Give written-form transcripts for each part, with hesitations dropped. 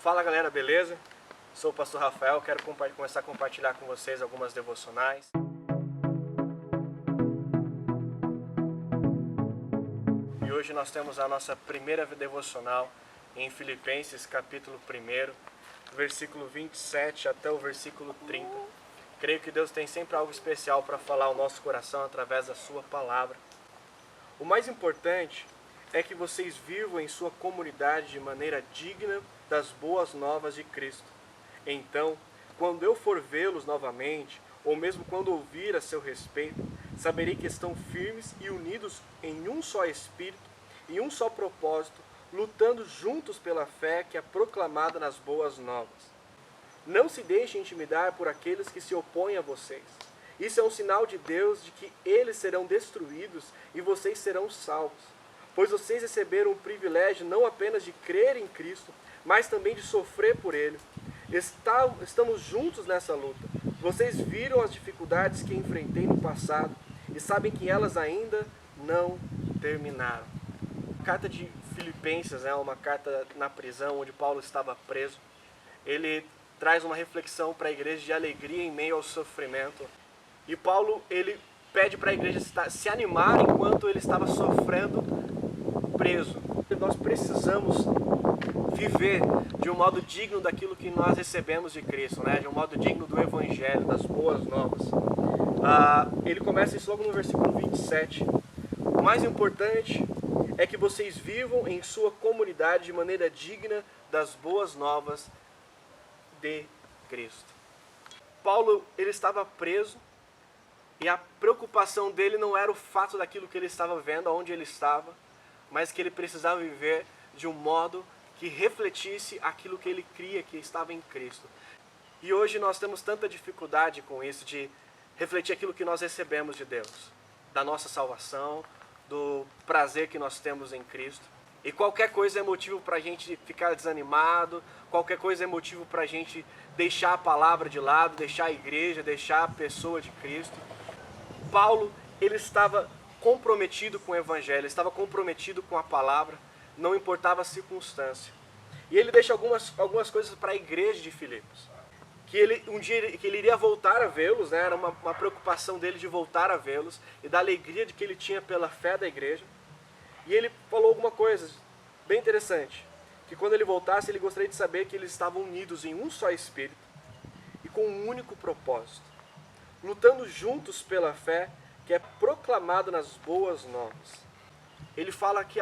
Fala galera, beleza? Sou o pastor Rafael, quero começar a compartilhar com vocês algumas devocionais. E hoje nós temos a nossa primeira devocional em Filipenses capítulo 1, versículo 27 até o versículo 30. Creio que Deus tem sempre algo especial para falar ao nosso coração através da sua palavra. O mais importante é que vocês vivam em sua comunidade de maneira digna das boas novas de Cristo. Então, quando eu for vê-los novamente, ou mesmo quando ouvir a seu respeito, saberei que estão firmes e unidos em um só espírito e um só propósito, lutando juntos pela fé que é proclamada nas boas novas. Não se deixem intimidar por aqueles que se opõem a vocês. Isso é um sinal de Deus de que eles serão destruídos e vocês serão salvos. Pois vocês receberam o privilégio não apenas de crer em Cristo, mas também de sofrer por Ele. Estamos juntos nessa luta. Vocês viram as dificuldades que enfrentei no passado e sabem que elas ainda não terminaram. A carta de Filipenses é uma carta na prisão, onde Paulo estava preso. Ele traz uma reflexão para a igreja de alegria em meio ao sofrimento. E Paulo, ele pede para a igreja se animar enquanto ele estava sofrendo preso. Nós precisamos viver de um modo digno daquilo que nós recebemos de Cristo, né? De um modo digno do Evangelho, das boas novas. Ele começa isso logo no versículo 27. O mais importante é que vocês vivam em sua comunidade de maneira digna das boas novas de Cristo. Paulo, ele estava preso e a preocupação dele não era o fato daquilo que ele estava vendo, aonde ele estava, mas que ele precisava viver de um modo que refletisse aquilo que ele cria, que estava em Cristo. E hoje nós temos tanta dificuldade com isso, de refletir aquilo que nós recebemos de Deus, da nossa salvação, do prazer que nós temos em Cristo. E qualquer coisa é motivo para a gente ficar desanimado, qualquer coisa é motivo para a gente deixar a palavra de lado, deixar a igreja, deixar a pessoa de Cristo. Paulo, ele estava comprometido com o Evangelho, estava comprometido com a palavra, não importava a circunstância. E ele deixa algumas coisas para a igreja de Filipos. Que um dia ele iria voltar a vê-los, né? Era uma preocupação dele de voltar a vê-los e da alegria de que ele tinha pela fé da igreja. E ele falou alguma coisa bem interessante, que quando ele voltasse, ele gostaria de saber que eles estavam unidos em um só espírito e com um único propósito, lutando juntos pela fé que é proclamado nas boas novas. Ele fala que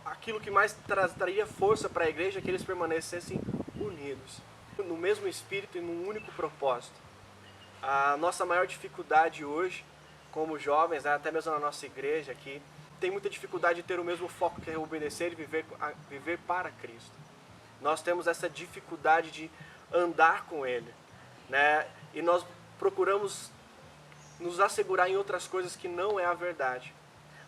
aquilo que mais traria força para a igreja é que eles permanecessem unidos, no mesmo espírito e num único propósito. A nossa maior dificuldade hoje, como jovens, né, até mesmo na nossa igreja aqui, tem muita dificuldade de ter o mesmo foco que é obedecer e viver para Cristo. Nós temos essa dificuldade de andar com Ele, né? E nós procuramos nos assegurar em outras coisas que não é a verdade.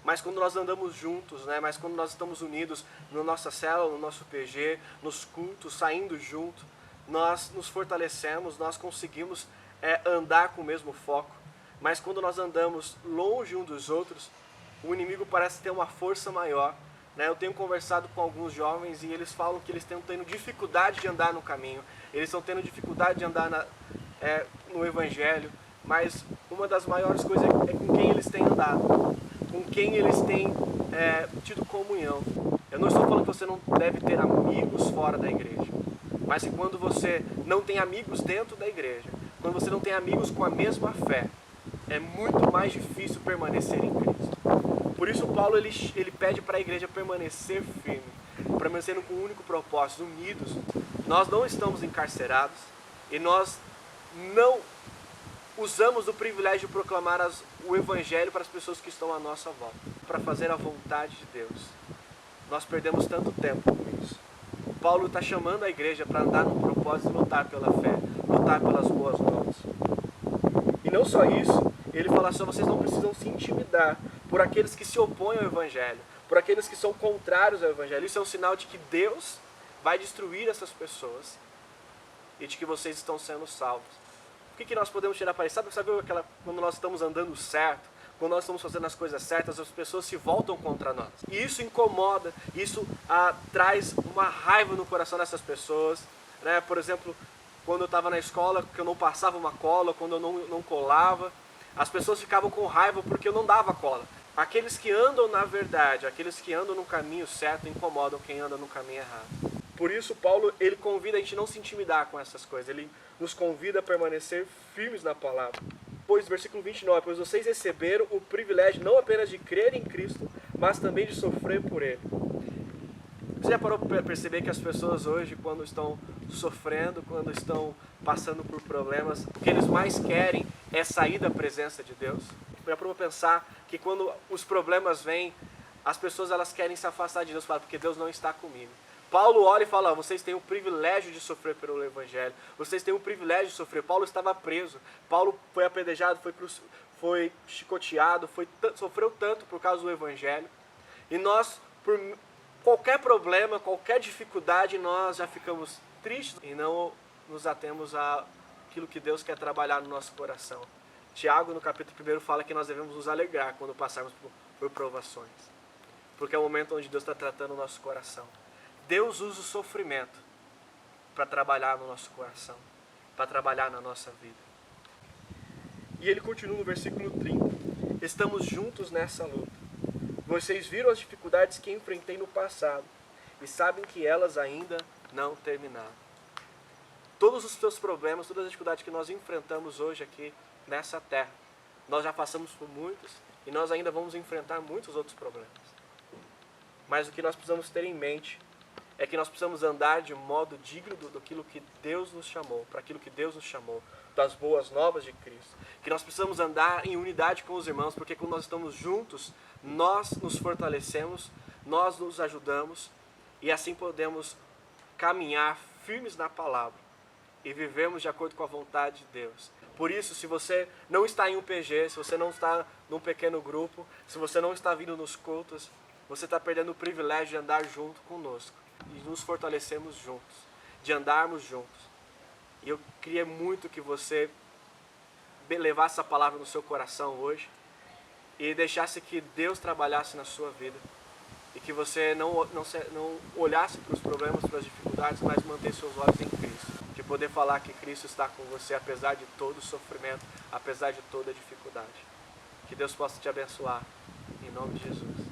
Mas quando nós andamos juntos, né? Mas quando nós estamos unidos na nossa célula, no nosso PG, nos cultos, saindo junto, nós nos fortalecemos, nós conseguimos andar com o mesmo foco. Mas quando nós andamos longe um dos outros, o inimigo parece ter uma força maior, né? Eu tenho conversado com alguns jovens e eles falam que eles estão tendo dificuldade de andar no caminho, eles estão tendo dificuldade de andar no Evangelho, mas uma das maiores coisas é com quem eles têm andado, com quem eles têm tido comunhão. Eu não estou falando que você não deve ter amigos fora da igreja, mas que quando você não tem amigos dentro da igreja, quando você não tem amigos com a mesma fé, é muito mais difícil permanecer em Cristo. Por isso Paulo ele pede para a igreja permanecer firme, permanecendo com um único propósito, unidos. Nós não estamos encarcerados e nós não usamos o privilégio de proclamar o Evangelho para as pessoas que estão à nossa volta, para fazer a vontade de Deus. Nós perdemos tanto tempo com isso. Paulo está chamando a igreja para andar no propósito de lutar pela fé, lutar pelas boas novas. E não só isso, ele fala só, vocês não precisam se intimidar por aqueles que se opõem ao Evangelho, por aqueles que são contrários ao Evangelho. Isso é um sinal de que Deus vai destruir essas pessoas e de que vocês estão sendo salvos. O que nós podemos tirar para isso? Sabe quando nós estamos andando certo, quando nós estamos fazendo as coisas certas, as pessoas se voltam contra nós. E isso incomoda, isso traz uma raiva no coração dessas pessoas, né? Por exemplo, quando eu estava na escola, que eu não passava uma cola, quando eu não colava, as pessoas ficavam com raiva porque eu não dava cola. Aqueles que andam na verdade, aqueles que andam no caminho certo, incomodam quem anda no caminho errado. Por isso, Paulo, ele convida a gente não se intimidar com essas coisas. Ele nos convida a permanecer firmes na palavra. Pois, versículo 29, pois vocês receberam o privilégio não apenas de crer em Cristo, mas também de sofrer por Ele. Você já parou para perceber que as pessoas hoje, quando estão sofrendo, quando estão passando por problemas, o que eles mais querem é sair da presença de Deus? Já parou para pensar que quando os problemas vêm, as pessoas elas querem se afastar de Deus, porque Deus não está comigo. Paulo olha e fala, vocês têm o privilégio de sofrer pelo Evangelho, vocês têm o privilégio de sofrer. Paulo estava preso, Paulo foi apedrejado, foi chicoteado, sofreu tanto por causa do Evangelho. E nós, por qualquer problema, qualquer dificuldade, nós já ficamos tristes e não nos atemos àquilo que Deus quer trabalhar no nosso coração. Tiago, no capítulo 1, fala que nós devemos nos alegrar quando passarmos por provações, porque é o momento onde Deus está tratando o nosso coração. Deus usa o sofrimento para trabalhar no nosso coração, para trabalhar na nossa vida. E ele continua no versículo 30. Estamos juntos nessa luta. Vocês viram as dificuldades que enfrentei no passado e sabem que elas ainda não terminaram. Todos os seus problemas, todas as dificuldades que nós enfrentamos hoje aqui nessa terra, nós já passamos por muitos e nós ainda vamos enfrentar muitos outros problemas. Mas o que nós precisamos ter em mente é que nós precisamos andar de modo digno daquilo que Deus nos chamou, para aquilo que Deus nos chamou, das boas novas de Cristo. Que nós precisamos andar em unidade com os irmãos, porque quando nós estamos juntos, nós nos fortalecemos, nós nos ajudamos e assim podemos caminhar firmes na palavra e vivemos de acordo com a vontade de Deus. Por isso, se você não está em um PG, se você não está num pequeno grupo, se você não está vindo nos cultos, você está perdendo o privilégio de andar junto conosco e nos fortalecemos juntos, de andarmos juntos. E eu queria muito que você levasse essa palavra no seu coração hoje e deixasse que Deus trabalhasse na sua vida e que você não olhasse para os problemas, para as dificuldades, mas mantesse seus olhos em Cristo, de poder falar que Cristo está com você apesar de todo o sofrimento, apesar de toda a dificuldade. Que Deus possa te abençoar, em nome de Jesus.